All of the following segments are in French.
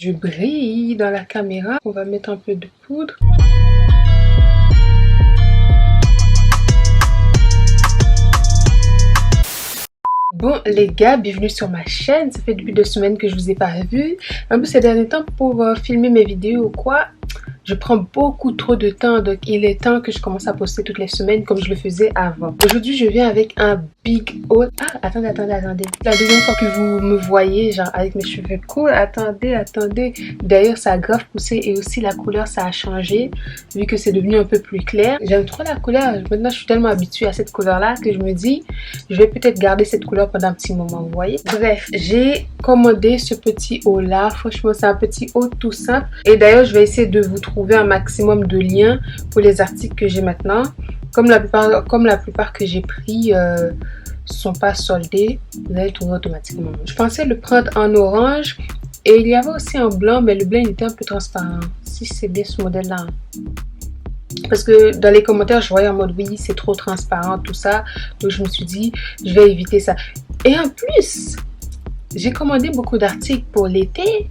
Je brille dans la caméra. On va mettre un peu de poudre. Bon les gars, bienvenue sur ma chaîne. Ça fait depuis 2 semaines que je vous ai pas vu. En plus ces derniers temps pour filmer mes vidéos ou quoi, je prends beaucoup trop de temps, donc il est temps que je commence à poster toutes les semaines comme je le faisais avant. Aujourd'hui je viens avec un big haul. Ah attendez. La deuxième fois que vous me voyez genre avec mes cheveux courts, attendez. D'ailleurs ça a grave poussé et aussi la couleur ça a changé vu que c'est devenu un peu plus clair. J'aime trop la couleur, maintenant je suis tellement habituée à cette couleur là que je me dis je vais peut-être garder cette couleur pendant un petit moment, vous voyez. Bref, j'ai commandé ce petit haul là, franchement c'est un petit haul tout simple et d'ailleurs je vais essayer de vous trouver un maximum de liens pour les articles que j'ai maintenant. Comme la plupart que j'ai pris sont pas soldés, vous allez le trouver automatiquement. Je pensais le prendre en orange et il y avait aussi en blanc, mais le blanc il était un peu transparent. Si c'est bien ce modèle là, parce que dans les commentaires je voyais en mode oui c'est trop transparent tout ça, donc je me suis dit je vais éviter ça. Et en plus j'ai commandé beaucoup d'articles pour l'été,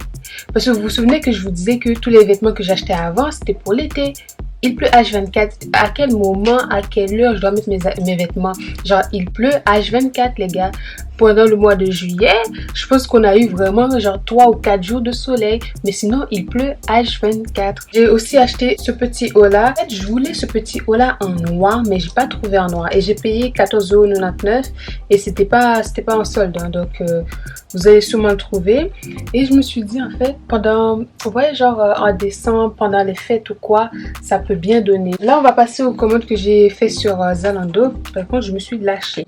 parce que vous vous souvenez que je vous disais que tous les vêtements que j'achetais avant c'était pour l'été. Il pleut H24, à quel moment, à quelle heure je dois mettre mes vêtements? Genre il pleut H24 les gars. Pendant le mois de juillet, je pense qu'on a eu vraiment genre 3 ou 4 jours de soleil. Mais sinon il pleut H24. J'ai aussi acheté ce petit haut là. En fait je voulais ce petit haut là en noir, mais j'ai pas trouvé en noir. Et j'ai payé 14,99 € et c'était pas en solde hein, donc vous allez sûrement le trouver. Et je me suis dit en fait pendant, vous voyez genre en décembre, pendant les fêtes ou quoi, ça peut bien donner. Là on va passer aux commandes que j'ai fait sur Zalando. Par contre je me suis lâchée.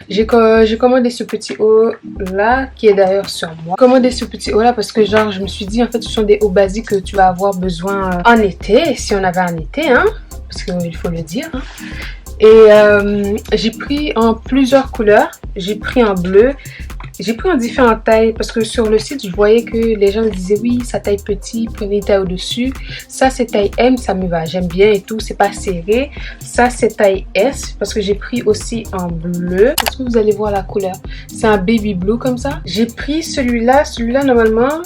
J'ai commandé ce petit haut là qui est d'ailleurs sur moi. J'ai commandé ce petit haut là parce que genre je me suis dit en fait ce sont des hauts basiques que tu vas avoir besoin en été, si on avait un été hein, parce qu'il faut le dire hein. Et j'ai pris en plusieurs couleurs. J'ai pris en bleu. J'ai pris en différentes tailles parce que sur le site, je voyais que les gens disaient oui, ça taille petit, prenez une taille au-dessus. Ça, c'est taille M, ça me va, j'aime bien et tout, c'est pas serré. Ça, c'est taille S parce que j'ai pris aussi en bleu. Est-ce que vous allez voir la couleur? C'est un baby blue comme ça. J'ai pris celui-là normalement.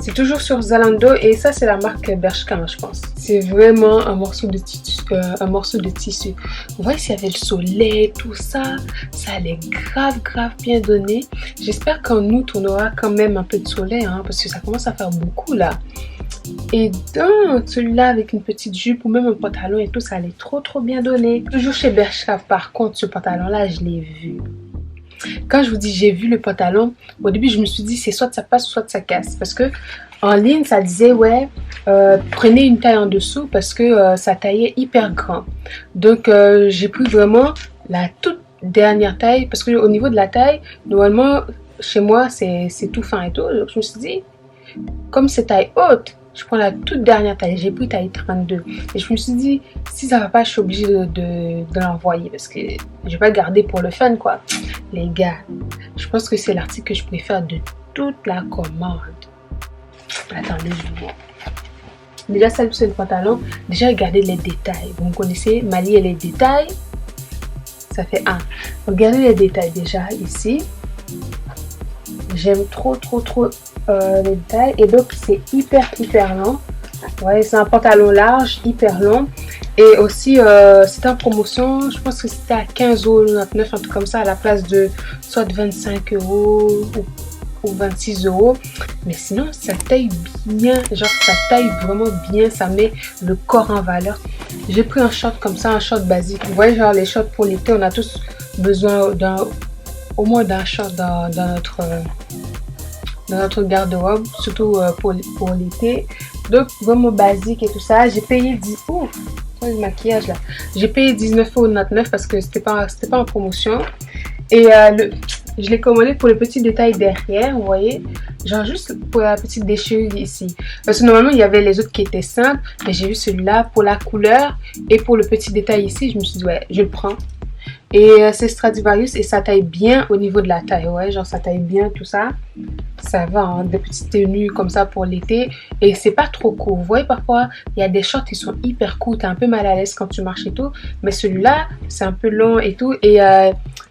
C'est toujours sur Zalando et ça c'est la marque Bershka je pense. C'est vraiment un morceau de tissu. Vous voyez s'il y avait le soleil, tout ça, ça allait grave bien donné. J'espère qu'en août on aura quand même un peu de soleil hein, parce que ça commence à faire beaucoup là. Et donc celui-là avec une petite jupe ou même un pantalon et tout, ça allait trop bien donné. Toujours chez Bershka par contre, ce pantalon là je l'ai vu. Quand je vous dis j'ai vu le pantalon, au début je me suis dit c'est soit ça passe soit ça casse, parce que en ligne ça disait ouais prenez une taille en dessous parce que ça taillait hyper grand. Donc j'ai pris vraiment la toute dernière taille parce que au niveau de la taille normalement chez moi c'est tout fin et tout, donc je me suis dit comme c'est taille haute, je prends la toute dernière taille. J'ai pris taille 32 et je me suis dit si ça va pas je suis obligée de l'envoyer parce que je vais pas garder pour le fun quoi. Les gars, je pense que c'est l'article que je préfère de toute la commande. Attendez, je vous vois. Déjà, ça c'est le pantalon. Déjà, regardez les détails. Vous me connaissez, Mali et les détails. Ça fait 1. Regardez les détails déjà ici. J'aime trop les détails. Et donc, c'est hyper long. Ouais, c'est un pantalon large, hyper long. Et aussi, c'était en promotion, je pense que c'était à 15,99 €, un truc comme ça, à la place de soit 25 € ou 26 €. Mais sinon, ça taille bien, genre ça taille vraiment bien, ça met le corps en valeur. J'ai pris un short comme ça, un short basique. Vous voyez, genre les shorts pour l'été, on a tous besoin au moins d'un short dans notre garde-robe, surtout pour l'été. Donc vraiment basique et tout ça. J'ai payé le maquillage là. J'ai payé 19,99 € parce que c'était pas en promotion. Et je l'ai commandé pour le petit détail derrière, vous voyez. Genre juste pour la petite déchirure ici. Parce que normalement il y avait les autres qui étaient simples. Mais j'ai vu celui-là pour la couleur et pour le petit détail ici. Je me suis dit ouais, je le prends. Et c'est Stradivarius et ça taille bien au niveau de la taille, ouais, genre ça taille bien tout ça. Ça va, hein, des petites tenues comme ça pour l'été. Et c'est pas trop court, vous voyez parfois il y a des shorts qui sont hyper courts, t'es un peu mal à l'aise quand tu marches et tout. Mais celui-là c'est un peu long et tout. Et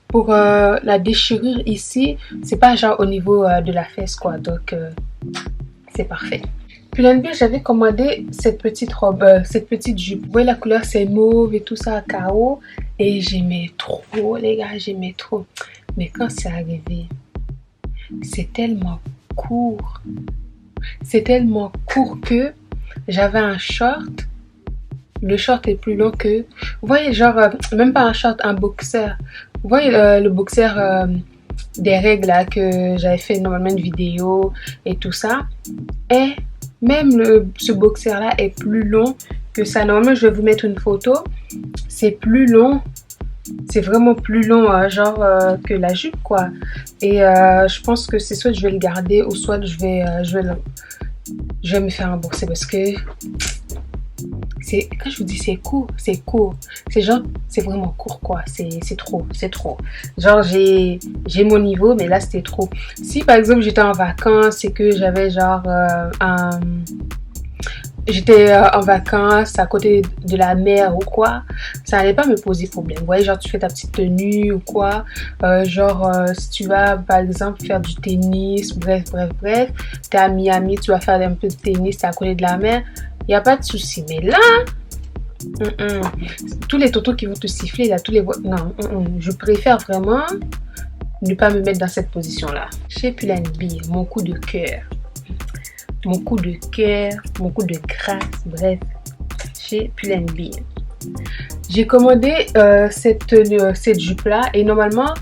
pour la déchirure ici, c'est pas genre au niveau de la fesse quoi, donc c'est parfait. Pull&Bear, j'avais commandé cette petite robe, cette petite jupe. Vous voyez la couleur, c'est mauve et tout ça à carreaux. Et j'aimais trop, les gars, j'aimais trop. Mais quand c'est arrivé, c'est tellement court. C'est tellement court que j'avais un short. Le short est plus long que... Vous voyez, genre, même pas un short, un boxer. Vous voyez le boxer des règles là que j'avais fait normalement une vidéo et tout ça. Et même ce boxer là est plus long que ça. Normalement, je vais vous mettre une photo. C'est plus long. C'est vraiment plus long, que la jupe, quoi. Et je pense que c'est soit je vais le garder ou soit je vais me faire rembourser parce que quand je vous dis c'est court, c'est court. C'est genre, c'est vraiment court, quoi. C'est trop. Genre, j'ai mon niveau, mais là, c'était trop. Si, par exemple, j'étais en vacances et que j'avais genre j'étais en vacances à côté de la mer ou quoi, ça allait pas me poser problème. Vous voyez, genre tu fais ta petite tenue ou quoi, si tu vas par exemple faire du tennis, bref, t'es à Miami, tu vas faire un peu de tennis, t'es à côté de la mer, il n'y a pas de souci. Mais là, tous les totos qui vont te siffler, là, non, je préfère vraiment ne pas me mettre dans cette position-là. Chez Pull&Bear, mon coup de cœur. Mon coup de grâce, bref, chez Pull&Bear. J'ai commandé cette jupe-là et normalement,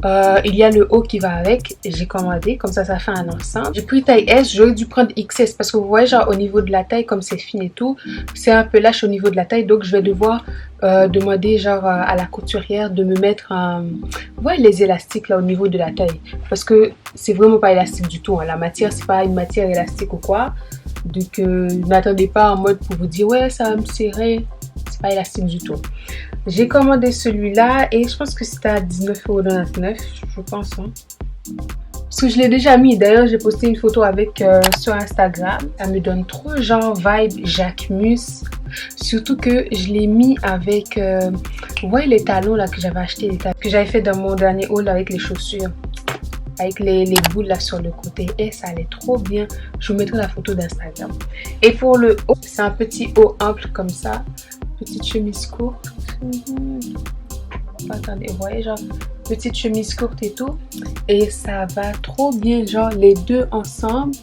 il y a le haut qui va avec. J'ai commandé, comme ça fait un ensemble. J'ai pris taille S, j'aurais dû prendre XS parce que vous voyez, genre au niveau de la taille, comme c'est fine et tout, c'est un peu lâche au niveau de la taille. Donc je vais devoir demander genre à la couturière de me mettre vous voyez les élastiques là au niveau de la taille. Parce que c'est vraiment pas élastique du tout. Hein. La matière, c'est pas une matière élastique ou quoi. Donc n'attendez pas en mode pour vous dire ouais, ça va me serrer. C'est pas élastique du tout. J'ai commandé celui-là et je pense que c'était à 19,99 €, je pense. Hein. Parce que je l'ai déjà mis. D'ailleurs, j'ai posté une photo avec sur Instagram. Ça me donne trop genre vibe Jacquemus. Surtout que je l'ai mis avec... vous voyez les talons là que j'avais acheté, que j'avais fait dans mon dernier haul avec les chaussures. Avec les boules là sur le côté. Et ça allait trop bien. Je vous mettrai la photo d'Instagram. Et pour le haut, c'est un petit haut ample comme ça. Petite chemise courte. Attendez, vous voyez, genre, petite chemise courte et tout. Et ça va trop bien, genre, les deux ensemble.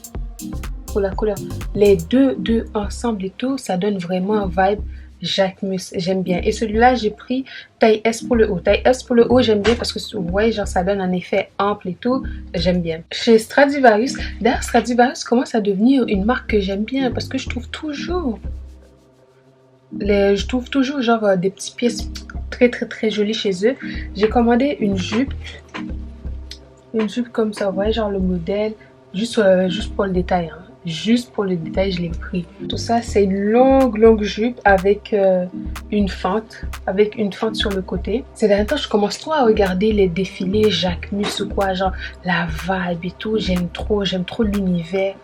Pour la couleur. Les deux ensemble et tout, ça donne vraiment un vibe Jacquemus. J'aime bien. Et celui-là, j'ai pris taille S pour le haut. Taille S pour le haut, j'aime bien parce que, vous voyez, genre, ça donne un effet ample et tout. J'aime bien. Chez Stradivarius, d'ailleurs, Stradivarius commence à devenir une marque que j'aime bien parce que je trouve toujours genre des petites pièces très jolies chez eux. J'ai commandé une jupe comme ça, vous voyez genre le modèle, juste pour le détail, hein. Juste pour le détail, je l'ai pris. Tout ça, c'est une longue jupe avec une fente sur le côté. Ces derniers temps, je commence trop à regarder les défilés Jacquemus ou quoi, genre la vibe et tout. J'aime trop l'univers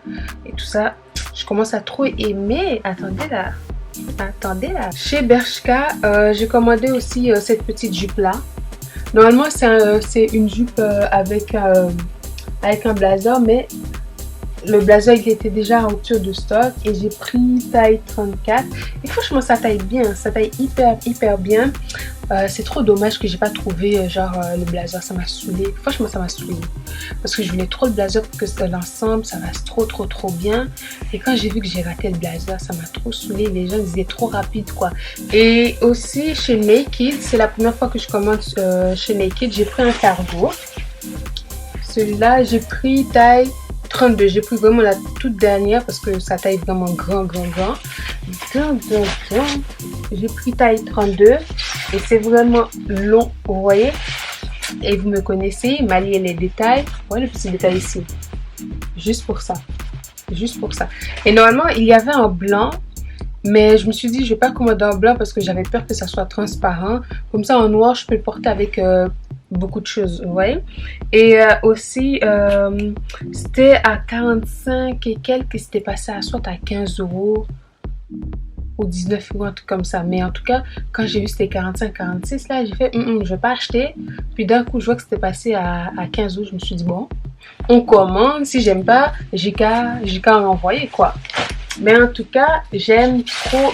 et tout ça. Je commence à trop aimer. Attendez là. Chez Bershka, j'ai commandé aussi cette petite jupe là. Normalement c'est une jupe avec un blazer, mais le blazer il était déjà en rupture de stock et j'ai pris taille 34 et franchement ça taille bien, ça taille hyper bien. C'est trop dommage que j'ai pas trouvé le blazer, ça m'a saoulé. Franchement ça m'a saoulé parce que je voulais trop le blazer pour que l'ensemble ça va trop bien. Et quand j'ai vu que j'ai raté le blazer, ça m'a trop saoulé. Les gens disaient trop rapide quoi. Et aussi chez Naked, c'est la première fois que je commande chez Naked. J'ai pris un cargo. Celui-là j'ai pris taille 32. J'ai pris vraiment la toute dernière parce que ça taille vraiment grand. J'ai pris taille 32 et c'est vraiment long, vous voyez. Et vous me connaissez, m'alliez les détails. Vous voyez le petit détail ici. Juste pour ça. Et normalement, il y avait en blanc. Mais je me suis dit, je vais pas commander en blanc parce que j'avais peur que ça soit transparent. Comme ça, en noir, je peux le porter avec beaucoup de choses, vous voyez. Et aussi, c'était à 45 et quelques, c'était passé à soit à 15 € ou 19 € un truc comme ça. Mais en tout cas, quand j'ai vu c'était 45-46 là, j'ai fait je vais pas acheter. Puis d'un coup, je vois que c'était passé à 15 €. Je me suis dit bon, on commande. Si j'aime pas, j'ai qu'à en envoyer quoi. Mais en tout cas, j'aime trop.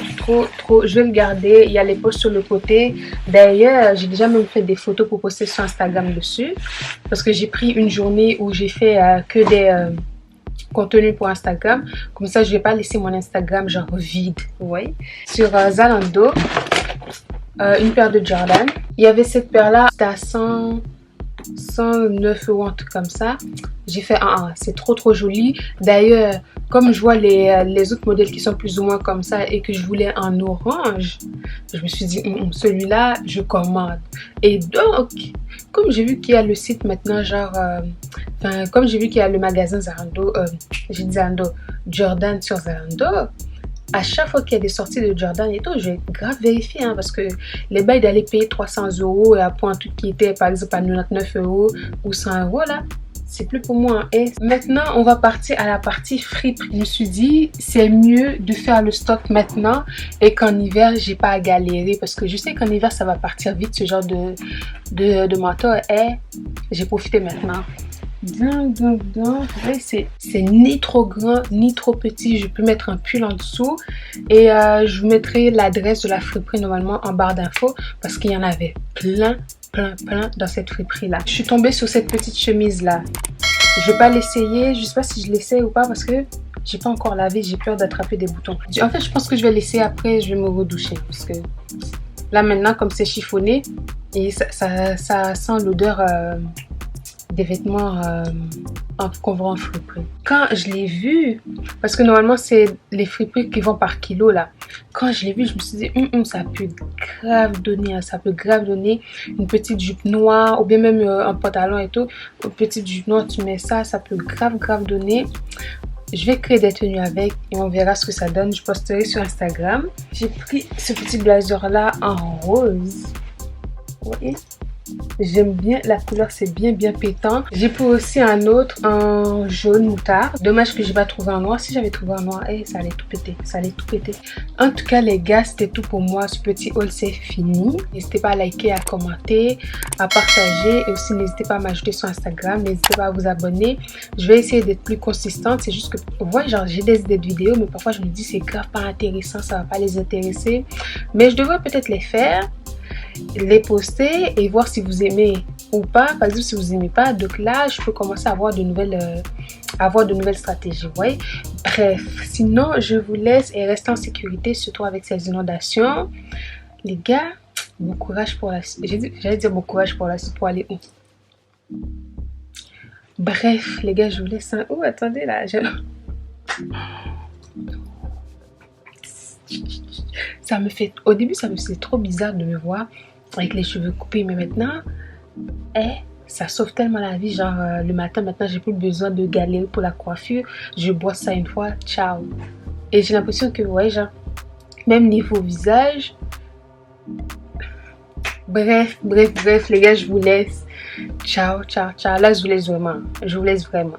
Je vais le garder. Il y a les posts sur le côté. D'ailleurs, j'ai déjà même fait des photos pour poster sur Instagram dessus. Parce que j'ai pris une journée où j'ai fait que des contenus pour Instagram. Comme ça, je vais pas laisser mon Instagram genre vide. Vous voyez? Sur Zalando, une paire de Jordan. Il y avait cette paire-là, c'était à 109 euros, un truc comme ça. J'ai fait c'est trop joli. D'ailleurs, comme je vois les autres modèles qui sont plus ou moins comme ça et que je voulais en orange, je me suis dit celui-là je commande. Et donc comme j'ai vu qu'il y a le site maintenant genre comme j'ai vu qu'il y a le magasin Zalando, j'ai dit Zalando, Jordan sur Zalando, à chaque fois qu'il y a des sorties de Jordan et tout, je vais grave vérifier parce que les bails d'aller payer 300 euros et après un truc qui était par exemple à 99 euros ou 100 euros là, c'est plus pour moi. Et maintenant, on va partir à la partie friperie. Je me suis dit, c'est mieux de faire le stock maintenant et qu'en hiver, j'ai pas à galérer parce que je sais qu'en hiver, ça va partir vite ce genre de manteau et j'ai profité maintenant. C'est ni trop grand ni trop petit. Je peux mettre un pull en dessous et je vous mettrai l'adresse de la friperie normalement en barre d'infos parce qu'il y en avait plein dans cette friperie là. Je suis tombée sur cette petite chemise là. Je vais pas l'essayer, je sais pas si je l'essaie ou pas parce que j'ai pas encore lavé, j'ai peur d'attraper des boutons. En fait, je pense que je vais laisser après, je vais me redoucher parce que là maintenant comme c'est chiffonné et ça sent l'odeur des vêtements qu'on vend en friperie. Quand je l'ai vu, parce que normalement c'est les friperies qui vont par kilo là. Quand je l'ai vu, je me suis dit ça peut grave donner une petite jupe noire ou bien même un pantalon et tout. Une petite jupe noire, tu mets ça peut grave donner. Je vais créer des tenues avec et on verra ce que ça donne. Je posterai sur Instagram. J'ai pris ce petit blazer là en rose. Vous voyez? J'aime bien la couleur, c'est bien pétant. J'ai pris aussi un autre en jaune moutarde. Dommage que j'ai pas trouvé en noir. Si j'avais trouvé en noir, ça allait tout péter. En tout cas les gars, c'était tout pour moi. Ce petit haul c'est fini. N'hésitez pas à liker, à commenter, à partager et aussi n'hésitez pas à m'ajouter sur Instagram. N'hésitez pas à vous abonner. Je vais essayer d'être plus consistante. C'est juste que genre j'ai des idées de vidéos mais parfois je me dis c'est grave pas intéressant, ça va pas les intéresser. Mais je devrais peut-être les faire, les poster et voir si vous aimez ou pas. Par exemple, si vous aimez pas, donc là je peux commencer à avoir de nouvelles stratégies. Ouais. Bref, sinon je vous laisse et restez en sécurité, surtout avec ces inondations. Les gars, bon courage pour la suite. J'allais dire bon courage pour la suite, pour aller où? Bref, les gars, je vous laisse. Oh, attendez là. Au début ça me faisait trop bizarre de me voir avec les cheveux coupés, mais maintenant ça sauve tellement la vie. Genre le matin maintenant j'ai plus besoin de galérer pour la coiffure, je bois ça une fois, ciao. Et j'ai l'impression que ouais, genre même niveau visage. Bref les gars, je vous laisse. Ciao. Là je vous laisse vraiment.